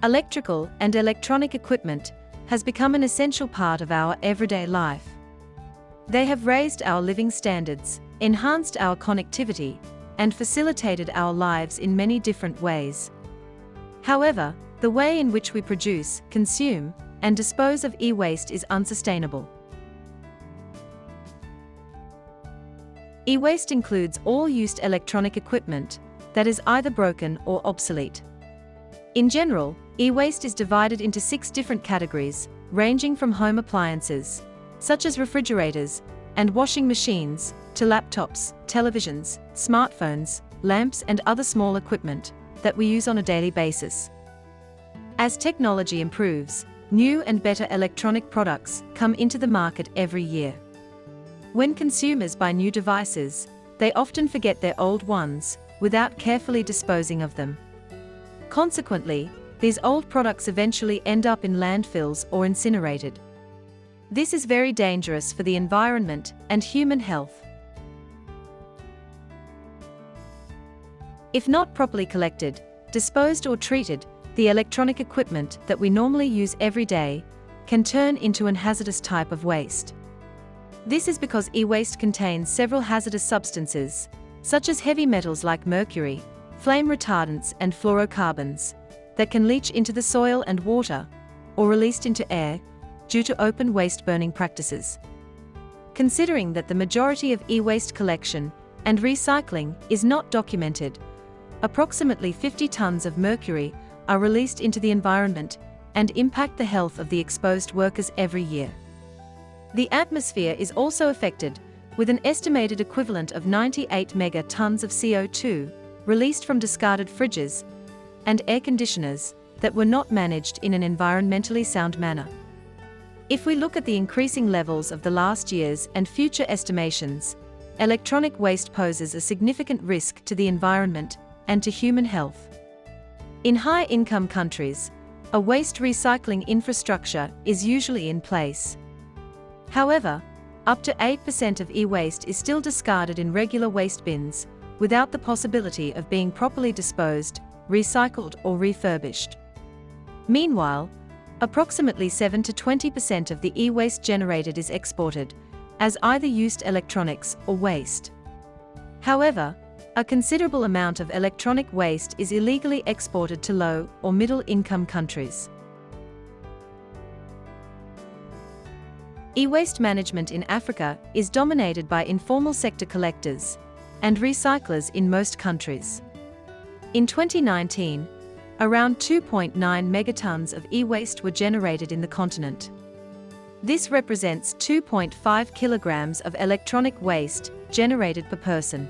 Electrical and electronic equipment has become an essential part of our everyday life. They have raised our living standards, enhanced our connectivity, and facilitated our lives in many different ways. However, the way in which we produce, consume, and dispose of e-waste is unsustainable. E-waste includes all used electronic equipment that is either broken or obsolete. In general, e-waste is divided into 6 different categories, ranging from home appliances, such as refrigerators and washing machines, to laptops, televisions, smartphones, lamps, and other small equipment that we use on a daily basis. As technology improves, new and better electronic products come into the market every year. When consumers buy new devices, they often forget their old ones without carefully disposing of them. Consequently, these old products eventually end up in landfills or incinerated. This is very dangerous for the environment and human health. If not properly collected, disposed, or treated, the electronic equipment that we normally use every day can turn into an hazardous type of waste. This is because e-waste contains several hazardous substances, such as heavy metals like mercury, flame retardants, and fluorocarbons, that can leach into the soil and water, or released into air, due to open waste burning practices. Considering that the majority of e-waste collection and recycling is not documented, approximately 50 tons of mercury are released into the environment and impact the health of the exposed workers every year. The atmosphere is also affected, with an estimated equivalent of 98 megatons of CO2 released from discarded fridges and air conditioners that were not managed in an environmentally sound manner. If we look at the increasing levels of the last year's and future estimations, electronic waste poses a significant risk to the environment and to human health. In high-income countries, a waste recycling infrastructure is usually in place. However, up to 8% of e-waste is still discarded in regular waste bins, without the possibility of being properly disposed, recycled, or refurbished. Meanwhile, approximately 7 to 20% of the e-waste generated is exported, as either used electronics or waste. However, a considerable amount of electronic waste is illegally exported to low or middle-income countries. E-waste management in Africa is dominated by informal sector collectors and recyclers in most countries. In 2019, around 2.9 megatons of e-waste were generated in the continent. This represents 2.5 kilograms of electronic waste generated per person.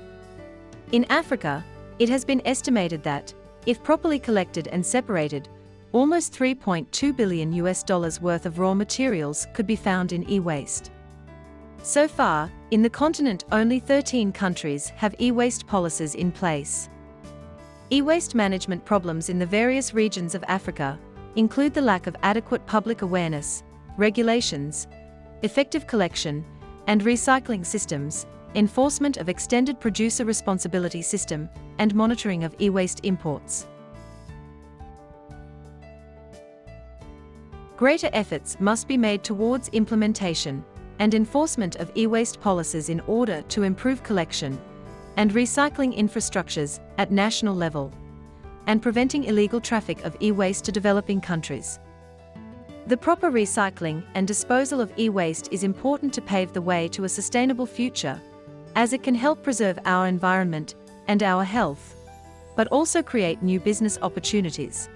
In Africa, it has been estimated that, if properly collected and separated, almost $3.2 billion worth of raw materials could be found in e-waste. So far, in the continent, only 13 countries have e-waste policies in place. E-waste management problems in the various regions of Africa include the lack of adequate public awareness, regulations, effective collection and recycling systems, enforcement of extended producer responsibility system, and monitoring of e-waste imports. Greater efforts must be made towards implementation and enforcement of e-waste policies in order to improve collection and recycling infrastructures at national level, and preventing illegal traffic of e-waste to developing countries. The proper recycling and disposal of e-waste is important to pave the way to a sustainable future, as it can help preserve our environment and our health, but also create new business opportunities.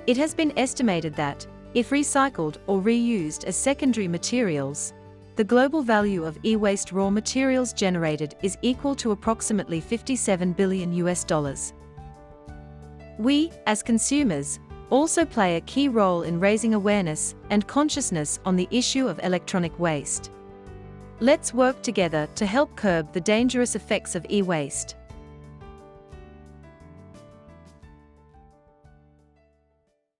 It has been estimated that, if recycled or reused as secondary materials, the global value of e-waste raw materials generated is equal to approximately $57 billion. We, as consumers, also play a key role in raising awareness and consciousness on the issue of electronic waste. Let's work together to help curb the dangerous effects of e-waste.